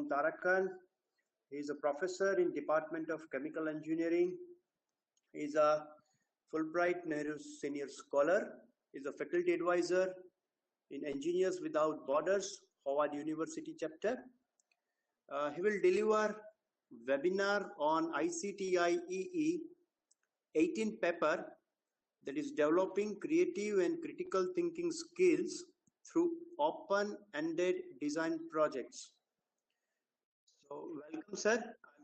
John Tarakan. He is a professor in Department of Chemical Engineering. He is a Fulbright Nehru Senior Scholar. He is a faculty advisor in Engineers Without Borders, Howard University chapter. He will deliver webinar on ICTIEE 18 paper, that is developing creative and critical thinking skills through open-ended design projects. So welcome, sir. I'm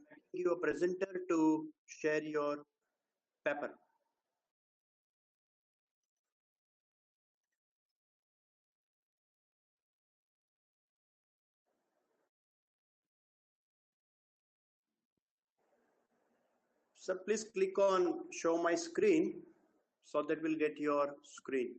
making you a presenter to share your paper. So please click on show my screen so that we'll get your screen.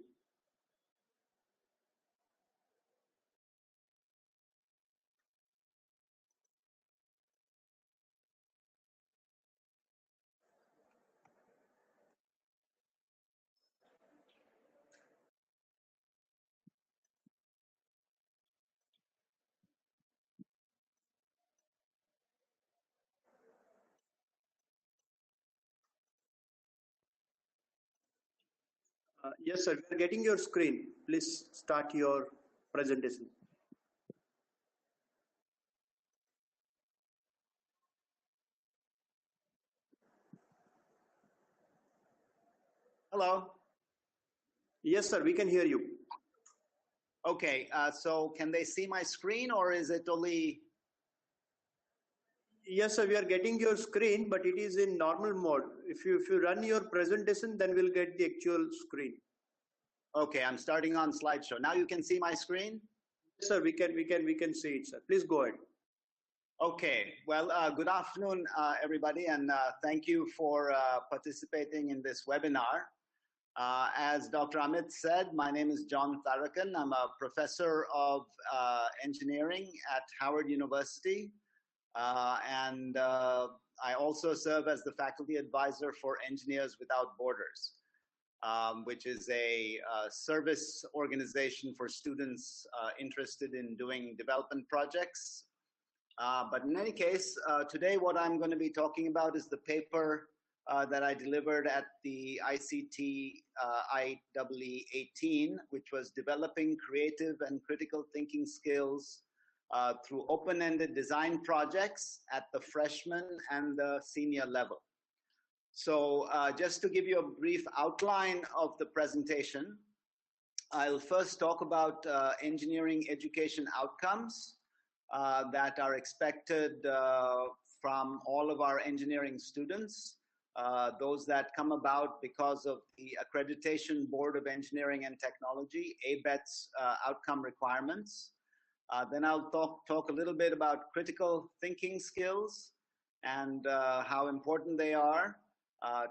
Yes, sir, we are getting your screen. Please start your presentation. Hello. Yes, sir, we can hear you. Okay, so can they see my screen or is it only? Yes, sir, we are getting your screen, but it is in normal mode. If you run your presentation, then we'll get the actual screen. Okay, I'm starting on slideshow. Now you can see my screen? Yes, sir, we can see it, sir. Please go ahead. Okay, well, good afternoon, everybody, and thank you for participating in this webinar. As Dr. Amit said, my name is John Tarakan. I'm a professor of engineering at Howard University, and I also serve as the faculty advisor for Engineers Without Borders, which is a service organization for students interested in doing development projects. But in any case, today what I'm going to be talking about is the paper that I delivered at the ICTIEE 18, which was developing creative and critical thinking skills through open-ended design projects at the freshman and the senior level. So just to give you a brief outline of the presentation, I'll first talk about engineering education outcomes that are expected from all of our engineering students, those that come about because of the Accreditation Board of Engineering and Technology, ABET's outcome requirements. Then I'll talk a little bit about critical thinking skills and how important they are,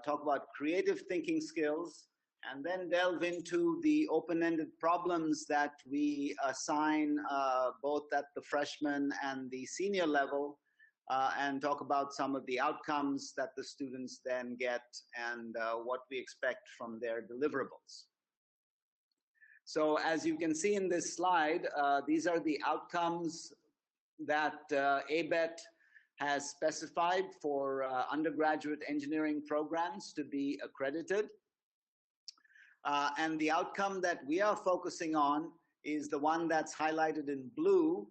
talk about creative thinking skills, and then delve into the open-ended problems that we assign both at the freshman and the senior level, and talk about some of the outcomes that the students then get and what we expect from their deliverables. So as you can see in this slide, these are the outcomes that ABET has specified for undergraduate engineering programs to be accredited. And the outcome that we are focusing on is the one that's highlighted in blue,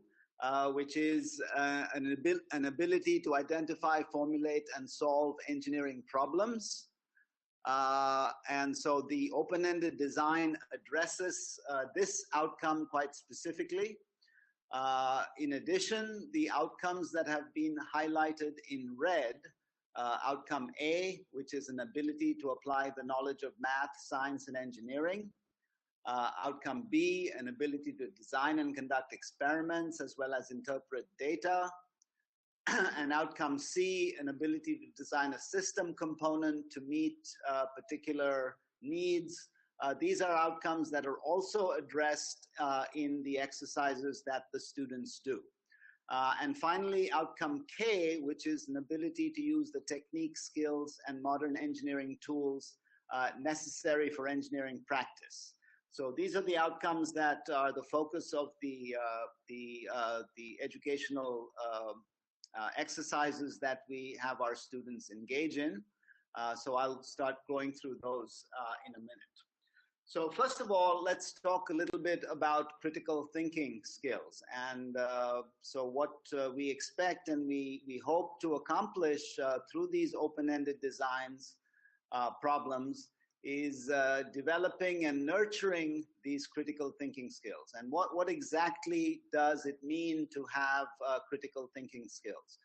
which is an ability to identify, formulate, and solve engineering problems. And so the open-ended design addresses this outcome quite specifically. In addition, the outcomes that have been highlighted in red, outcome A, which is an ability to apply the knowledge of math, science, and engineering. Outcome B, an ability to design and conduct experiments as well as interpret data. And outcome C, an ability to design a system component to meet particular needs. These are outcomes that are also addressed in the exercises that the students do. And finally, outcome K, which is an ability to use the technique, skills, and modern engineering tools necessary for engineering practice. So these are the outcomes that are the focus of the educational exercises that we have our students engage in. So I'll start going through those in a minute. So first of all, let's talk a little bit about critical thinking skills. And so what we expect and we hope to accomplish through these open-ended designs problems is developing and nurturing these critical thinking skills. And what exactly does it mean to have critical thinking skills?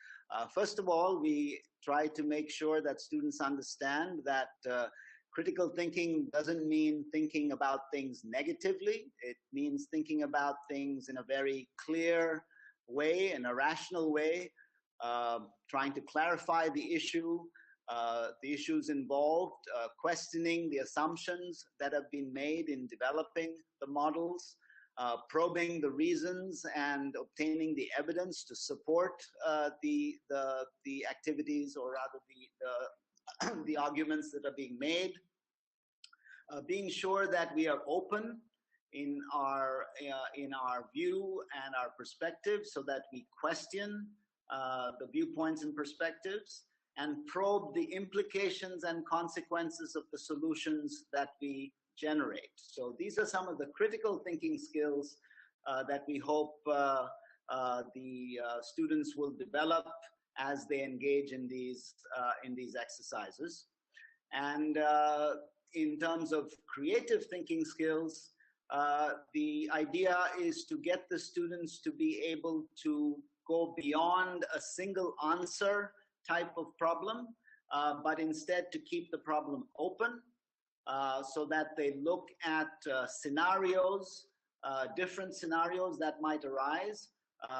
First of all, we try to make sure that students understand that critical thinking doesn't mean thinking about things negatively. It means thinking about things in a very clear way, in a rational way, trying to clarify the issues involved, questioning the assumptions that have been made in developing the models, probing the reasons and obtaining the evidence to support the activities, or rather the arguments that are being made, being sure that we are open in our view and our perspective, so that we question the viewpoints and perspectives, and probe the implications and consequences of the solutions that we generate. So these are some of the critical thinking skills that we hope the students will develop as they engage in these exercises. And in terms of creative thinking skills, the idea is to get the students to be able to go beyond a single answer type of problem, but instead to keep the problem open, so that they look at scenarios, different scenarios that might arise,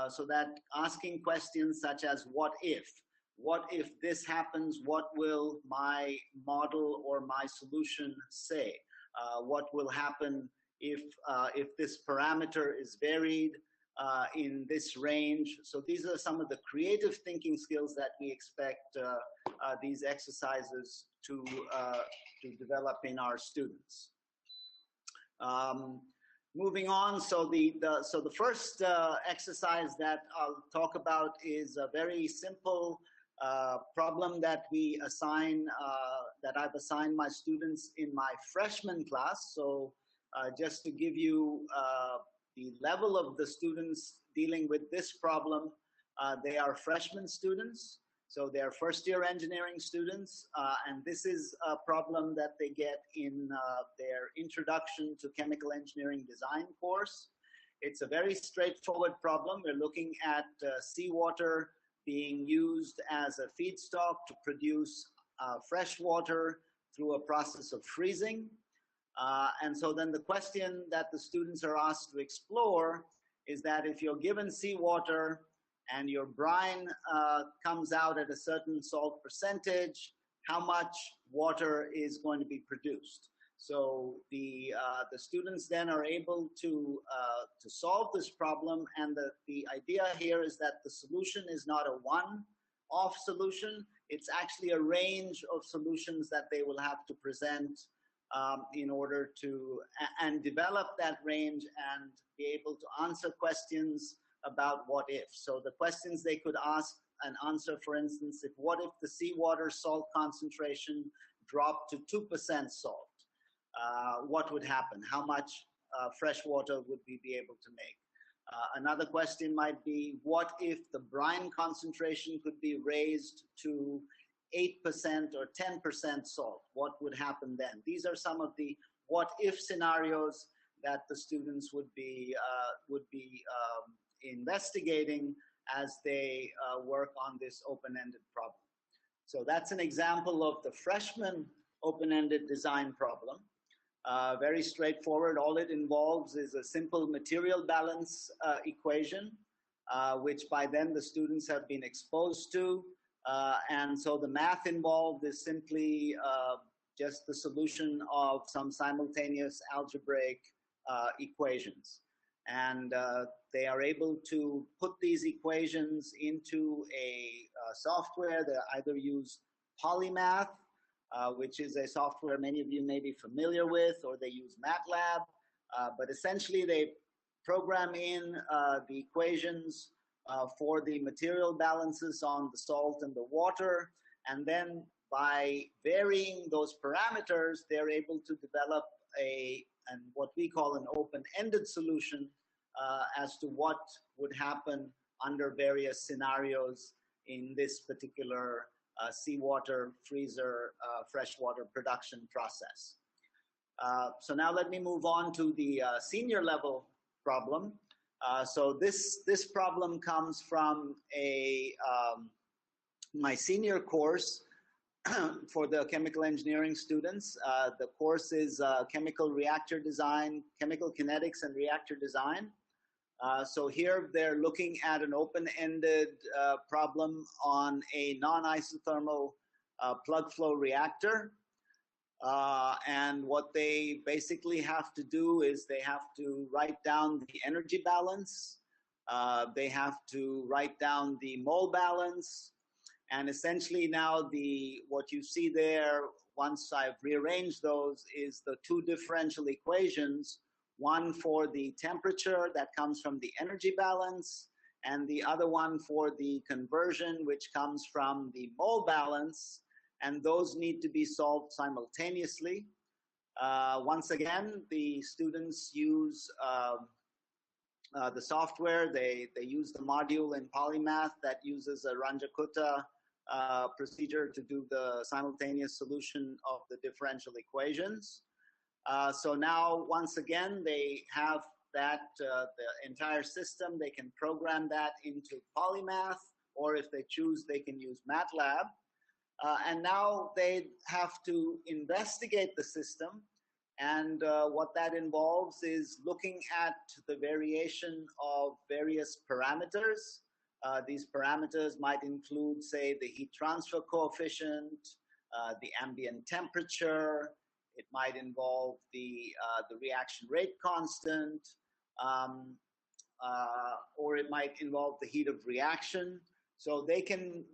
so that asking questions such as what if this happens, what will my model or my solution say? What will happen if this parameter is varied in this range? So these are some of the creative thinking skills that we expect these exercises to develop in our students. Moving on, so the first exercise that I'll talk about is a very simple problem that we assign, that I've assigned my students in my freshman class. So just to give you the level of the students dealing with this problem, they are freshman students, so they are first-year engineering students, and this is a problem that they get in their Introduction to Chemical Engineering Design course. It's a very straightforward problem. We're looking at seawater being used as a feedstock to produce fresh water through a process of freezing. And so then the question that the students are asked to explore is that if you're given seawater and your brine comes out at a certain salt percentage, how much water is going to be produced? So the students then are able to solve this problem, and the idea here is that the solution is not a one-off solution. It's actually a range of solutions that they will have to present in order to and develop that range and be able to answer questions about what if. So the questions they could ask and answer, for instance, what if the seawater salt concentration dropped to 2% salt? What would happen? How much fresh water would we be able to make? Another question might be, what if the brine concentration could be raised to 8% or 10% salt? What would happen then? These are some of the what if scenarios that the students would be investigating as they work on this open-ended problem. So that's an example of the freshman open-ended design problem. Very straightforward. All it involves is a simple material balance equation, which by then the students have been exposed to. And so the math involved is simply just the solution of some simultaneous algebraic equations. And they are able to put these equations into a software. They either use Polymath, which is a software many of you may be familiar with, or they use MATLAB. But essentially they program in the equations for the material balances on the salt and the water, and then by varying those parameters, they're able to develop what we call an open-ended solution as to what would happen under various scenarios in this particular seawater freezer freshwater production process. So now let me move on to the senior level problem. So this problem comes from my senior course for the chemical engineering students. The course is chemical reactor design, chemical kinetics and reactor design. So here they're looking at an open-ended problem on a non-isothermal plug flow reactor. And what they basically have to do is they have to write down the energy balance, they have to write down the mole balance, and essentially now what you see there, once I've rearranged those, is the two differential equations, one for the temperature that comes from the energy balance, and the other one for the conversion, which comes from the mole balance. And those need to be solved simultaneously. Once again, the students use the software. They use the module in Polymath that uses a Rajkot procedure to do the simultaneous solution of the differential equations. So now, once again, they have that, the entire system. They can program that into Polymath, or if they choose, they can use MATLAB. And now they have to investigate the system, and what that involves is looking at the variation of various parameters. These parameters might include, say, the heat transfer coefficient, the ambient temperature. It might involve the reaction rate constant, or it might involve the heat of reaction. So they can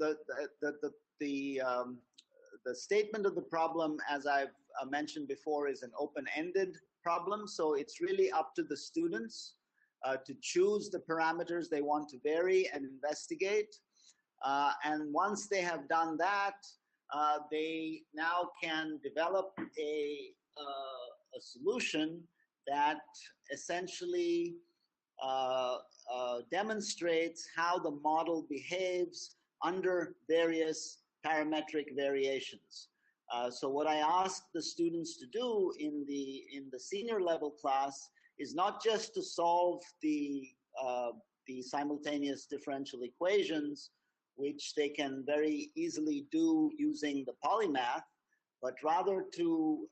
the statement of the problem, as I've mentioned before, is an open-ended problem. So it's really up to the students to choose the parameters they want to vary and investigate. And once they have done that, they now can develop a solution that essentially demonstrates how the model behaves under various parametric variations. So what I ask the students to do in the senior level class is not just to solve the simultaneous differential equations, which they can very easily do using the Polymath, but rather to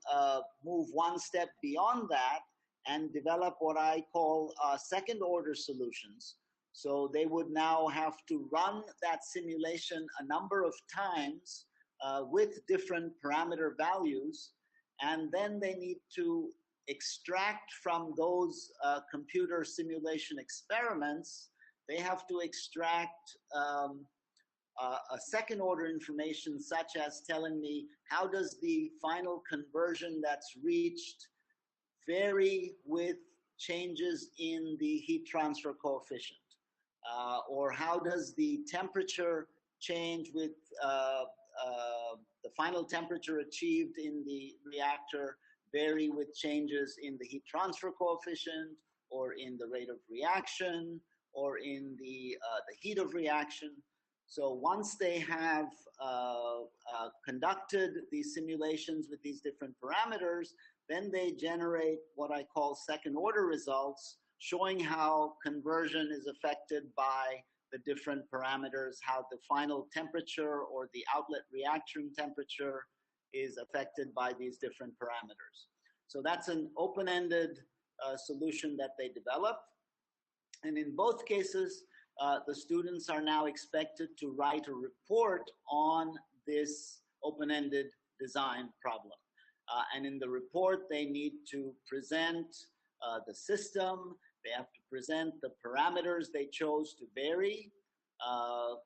move one step beyond that and develop what I call second order solutions. So they would now have to run that simulation a number of times with different parameter values, and then they need to extract from those computer simulation experiments, they have to extract a second order information, such as telling me how does the final conversion that's reached vary with changes in the heat transfer coefficient, or how does the temperature change with the final temperature achieved in the reactor vary with changes in the heat transfer coefficient, or in the rate of reaction, or in the heat of reaction. So once they have conducted these simulations with these different parameters, then they generate what I call second order results, showing how conversion is affected by the different parameters, how the final temperature or the outlet reaction temperature is affected by these different parameters. So that's an open-ended solution that they develop. And in both cases, the students are now expected to write a report on this open-ended design problem. And in the report, they need to present the system, they have to present the parameters they chose to vary,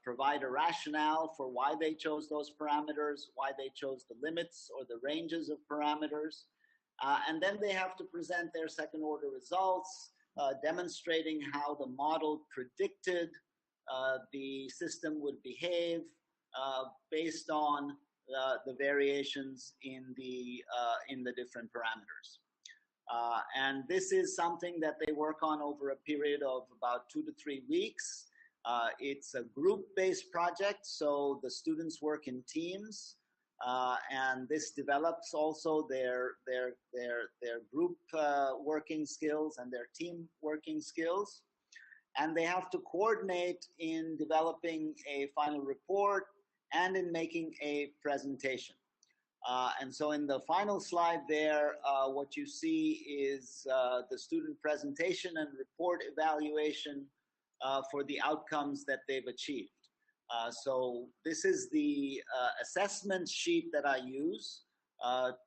provide a rationale for why they chose those parameters, why they chose the limits or the ranges of parameters, And then they have to present their second order results, demonstrating how the model predicted the system would behave based on the variations in the different parameters. And this is something that they work on over a period of about 2 to 3 weeks. It's a group-based project, so the students work in teams, and this develops also their group working skills and their team working skills. And they have to coordinate in developing a final report and in making a presentation. And so in the final slide there, what you see is the student presentation and report evaluation for the outcomes that they've achieved. So this is the assessment sheet that I use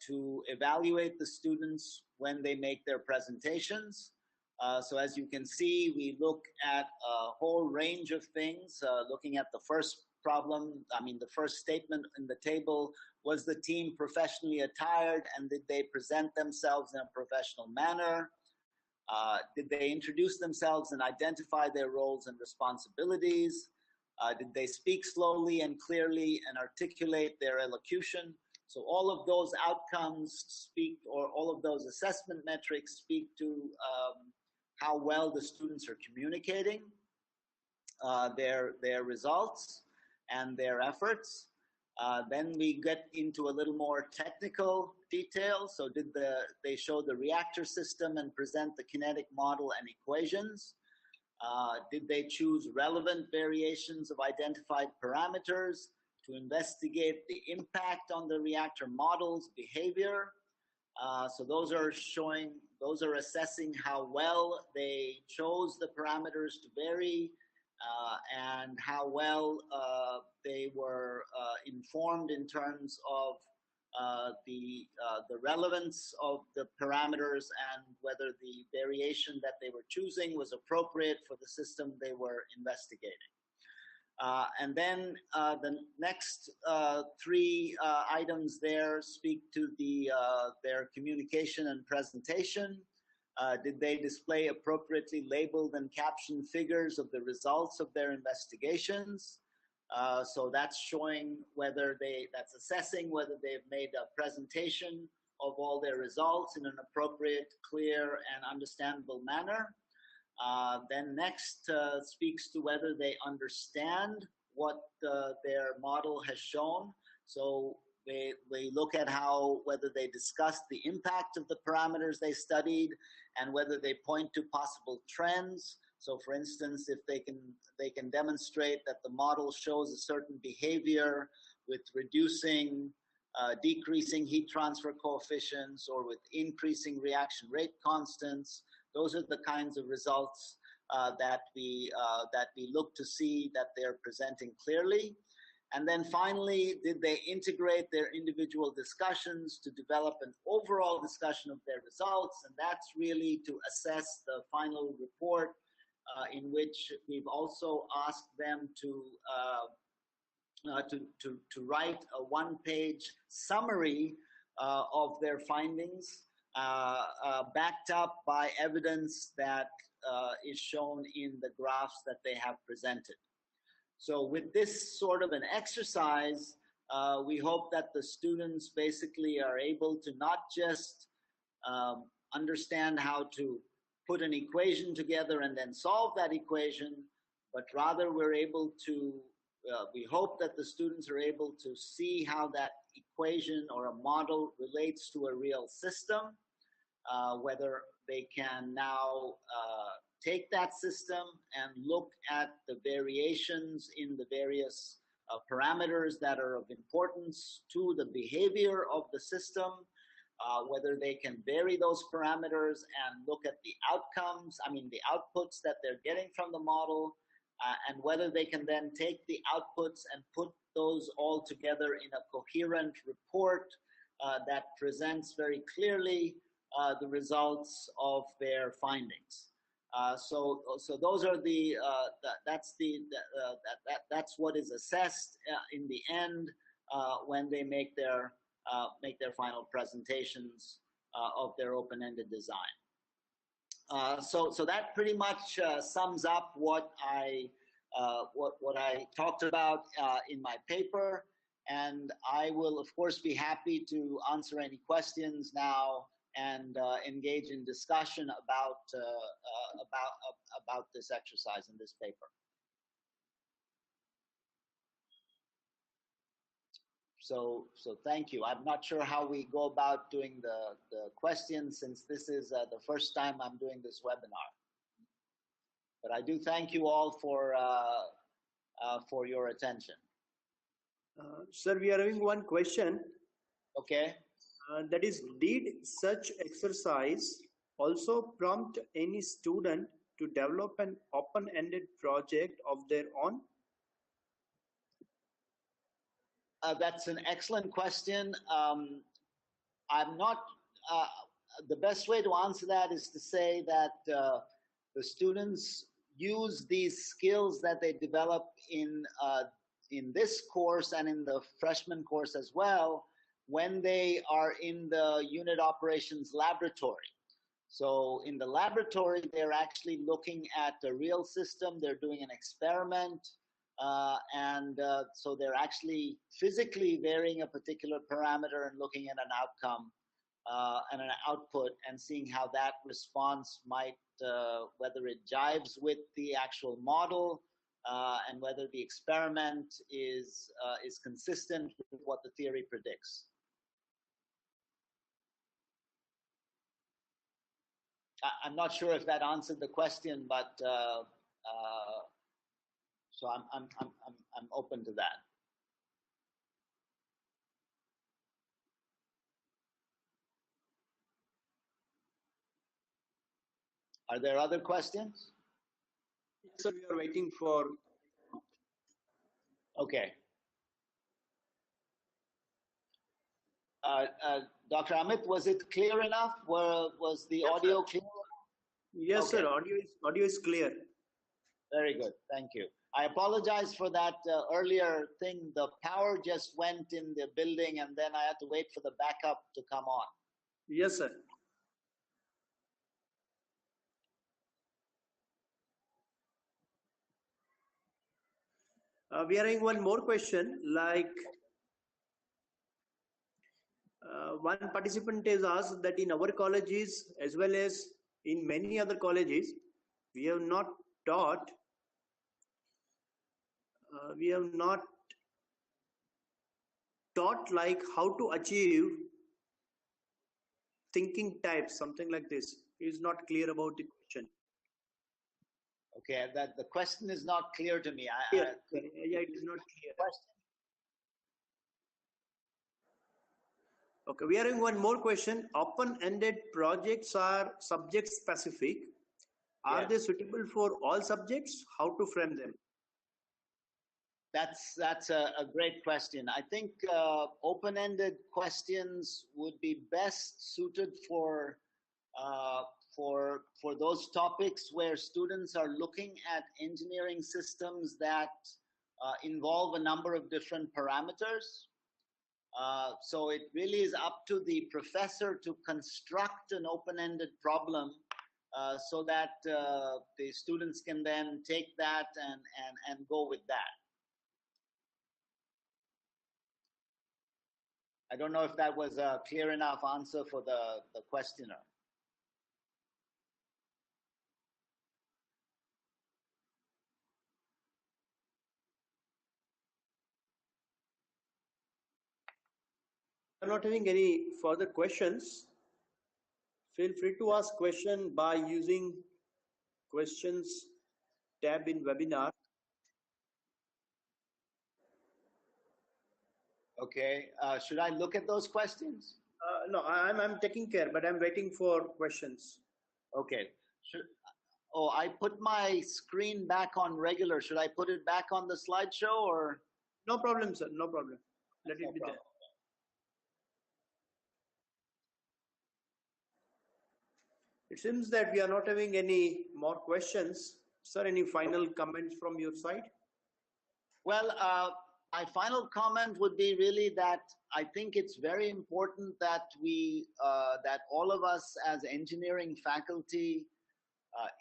to evaluate the students when they make their presentations. So as you can see, we look at a whole range of things, looking at the first problem. I mean, the first statement in the table, was the team professionally attired, and did they present themselves in a professional manner? Did they introduce themselves and identify their roles and responsibilities? Did they speak slowly and clearly and articulate their elocution? So all of those outcomes speak, or all of those assessment metrics speak to how well the students are communicating their results and their efforts. Then we get into a little more technical detail. So did they show the reactor system and present the kinetic model and equations? Did they choose relevant variations of identified parameters to investigate the impact on the reactor model's behavior? So those are assessing how well they chose the parameters to vary, and how well they were informed in terms of the relevance of the parameters and whether the variation that they were choosing was appropriate for the system they were investigating. And then the next 3 items there speak to their communication and presentation. Did they display appropriately labeled and captioned figures of the results of their investigations? So that's showing whether that's assessing whether they've made a presentation of all their results in an appropriate, clear, and understandable manner. Then next speaks to whether they understand what their model has shown. So they look at whether they discussed the impact of the parameters they studied and whether they point to possible trends. So for instance, if they can demonstrate that the model shows a certain behavior with decreasing heat transfer coefficients or with increasing reaction rate constants. Those are the kinds of results that we look to see that they're presenting clearly. And then finally, did they integrate their individual discussions to develop an overall discussion of their results? And that's really to assess the final report, in which we've also asked them to write a 1-page summary of their findings, backed up by evidence that is shown in the graphs that they have presented. So with this sort of an exercise, we hope that the students basically are able to not just understand how to put an equation together and then solve that equation, but rather we hope that the students are able to see how that equation or a model relates to a real system, whether they can now take that system and look at the variations in the various parameters that are of importance to the behavior of the system, whether they can vary those parameters and look at the outcomes, the outputs that they're getting from the model, and whether they can then take the outputs and put those all together in a coherent report that presents very clearly the results of their findings. So those are that's what is assessed in the end when they make their final presentations of their open-ended design. So that pretty much sums up what I talked about in my paper, and I will of course be happy to answer any questions now and engage in discussion about this exercise in this paper. So thank you. I'm not sure how we go about doing the questions, since this is the first time I'm doing this webinar. But I do thank you all for your attention. Sir, we are having one question. Okay. That is, did such exercise also prompt any student to develop an open-ended project of their own? That's an excellent question. I'm not, the best way to answer that is to say that the students use these skills that they develop in this course and in the freshman course as well when they are in the unit operations laboratory. So in the laboratory, they're actually looking at a real system, they're doing an experiment, so they're actually physically varying a particular parameter and looking at an outcome and an output and seeing how that response might, whether it jives with the actual model and whether the experiment is consistent with what the theory predicts. I'm not sure if that answered the question, but so I'm open to that. Are there other questions? Yes, sir, we are waiting for. Okay. Dr. Amit, was it clear enough? Was the audio clear? Yes, okay. Sir, audio is clear. Very good, thank you. I apologize for that earlier thing. The power just went in the building and then I had to wait for the backup to come on. Yes, sir. We are having one more question, like one participant has asked that in our colleges as well as in many other colleges, we have not taught like how to achieve thinking types, something like this. He is not clear about the question. Okay, the question is not clear to me. Yeah, it is not clear. Question? Okay, we are having one more question. Open-ended projects are subject-specific. Are they suitable for all subjects? How to frame them? That's a great question. I think open-ended questions would be best suited for those topics where students are looking at engineering systems that involve a number of different parameters. So it really is up to the professor to construct an open-ended problem so that the students can then take that and go with that. I don't know if that was a clear enough answer for the questioner. I'm not having any further questions. Feel free to ask question by using questions tab in webinar. Okay, should I look at those questions? No, I'm taking care, but I'm waiting for questions. Okay. Oh, I put my screen back on regular. Should I put it back on the slideshow or? No problem, sir. No problem. Let it be there. It seems that we are not having any more questions. Sir, any final comments from your side? Well, My final comment would be really that I think it's very important that that all of us as engineering faculty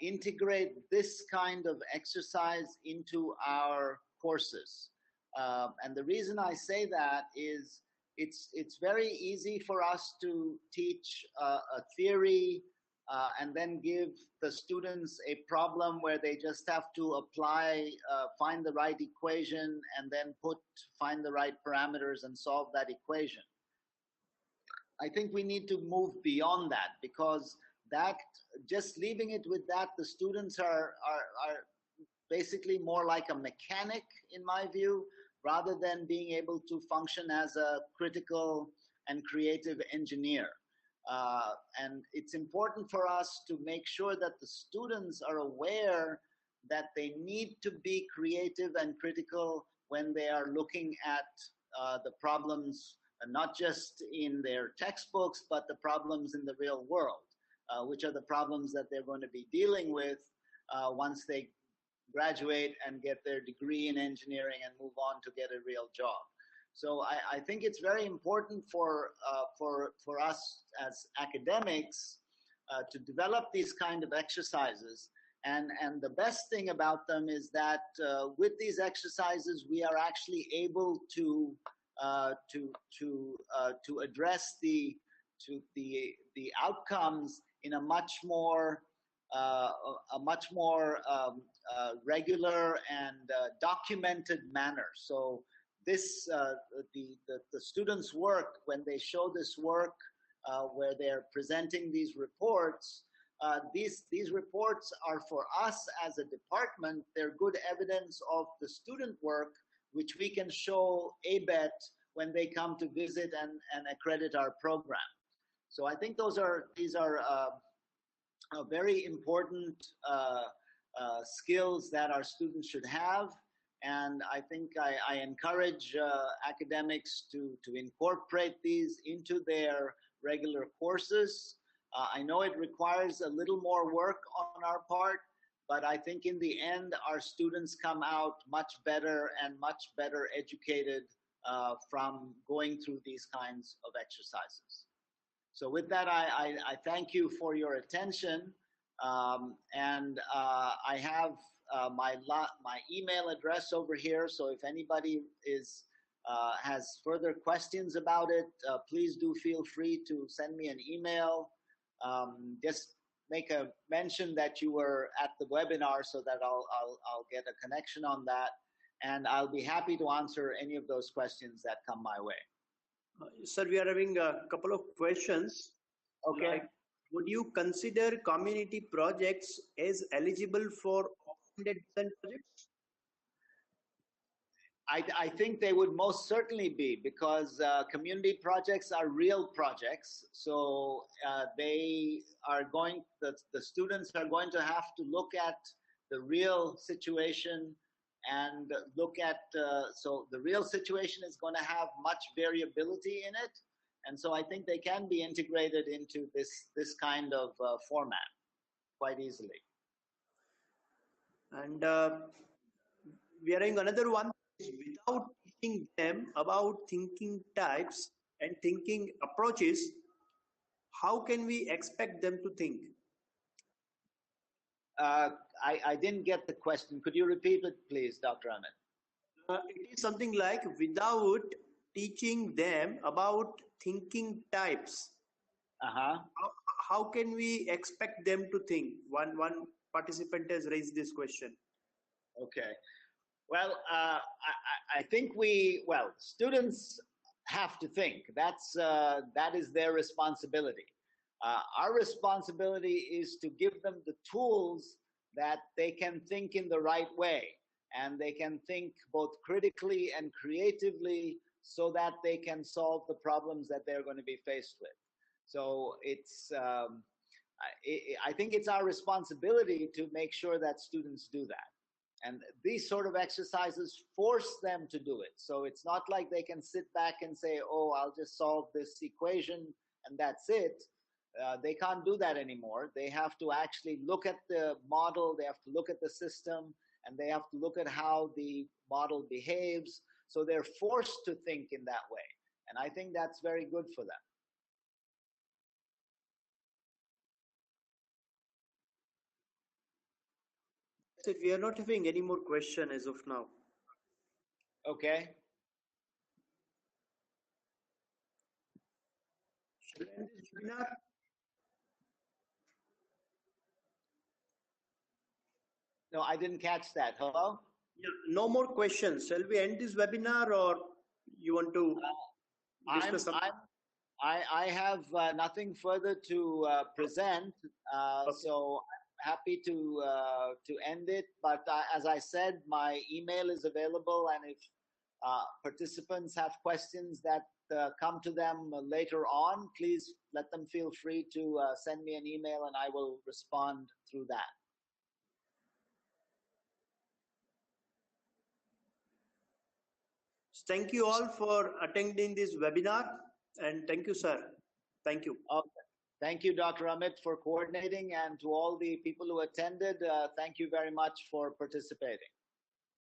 integrate this kind of exercise into our courses. And the reason I say that is it's very easy for us to teach a theory and then give the students a problem where they just have to apply, find the right equation, and then find the right parameters and solve that equation. I think we need to move beyond that, because that, just leaving it with that, the students are basically more like a mechanic, in my view, rather than being able to function as a critical and creative engineer. And it's important for us to make sure that the students are aware that they need to be creative and critical when they are looking at the problems, not just in their textbooks, but the problems in the real world, which are the problems that they're going to be dealing with once they graduate and get their degree in engineering and move on to get a real job. So I think it's very important for us as academics to develop these kind of exercises. And the best thing about them is that with these exercises, we are actually able to address the outcomes in a much more regular and documented manner. So this the students' work, when they show this work where they're presenting these reports, these reports are, for us as a department, they're good evidence of the student work, which we can show ABET when they come to visit and accredit our program. So I think these are very important skills that our students should have. And I think I encourage academics to incorporate these into their regular courses. I know it requires a little more work on our part, but I think in the end, our students come out much better and much better educated from going through these kinds of exercises. So with that, I thank you for your attention. And I have my email address over here. So if anybody has further questions about it, please do feel free to send me an email. Just make a mention that you were at the webinar so that I'll get a connection on that. And I'll be happy to answer any of those questions that come my way. Sir, we are having a couple of questions. Okay. Like, would you consider community projects as eligible for open-ended design projects? I think they would most certainly be, because community projects are real projects. So they are going, the students are going to have to look at the real situation and look at, so the real situation is going to have much variability in it. And so I think they can be integrated into this kind of format quite easily. And we are having another one. Without teaching them about thinking types and thinking approaches, how can we expect them to think? I didn't get the question. Could you repeat it, please, Dr. Ahmed? It is something like, without teaching them about thinking types, how can we expect them to think? One participant has raised this question. Okay. Well, I think students have to think. That is their responsibility. Our responsibility is to give them the tools that they can think in the right way, and they can think both critically and creatively so that they can solve the problems that they're going to be faced with. So it's, I think it's our responsibility to make sure that students do that. And these sort of exercises force them to do it. So it's not like they can sit back and say, oh, I'll just solve this equation and that's it. They can't do that anymore. They have to actually look at the model, they have to look at the system, and they have to look at how the model behaves So they're forced to think in that way. And I think that's very good for them. That's it. We are not having any more question as of now. Okay. Shall we end this webinar? No, I didn't catch that. Hello? Yeah, no more questions. Shall we end this webinar, or you want to discuss something? I have nothing further to present, Okay. so I'm happy to end it. But as I said, my email is available, and if participants have questions that come to them later on, please let them feel free to send me an email, and I will respond through that. Thank you all for attending this webinar, and thank you, sir. Thank you. Okay. Thank you, Dr. Amit, for coordinating, and to all the people who attended, thank you very much for participating.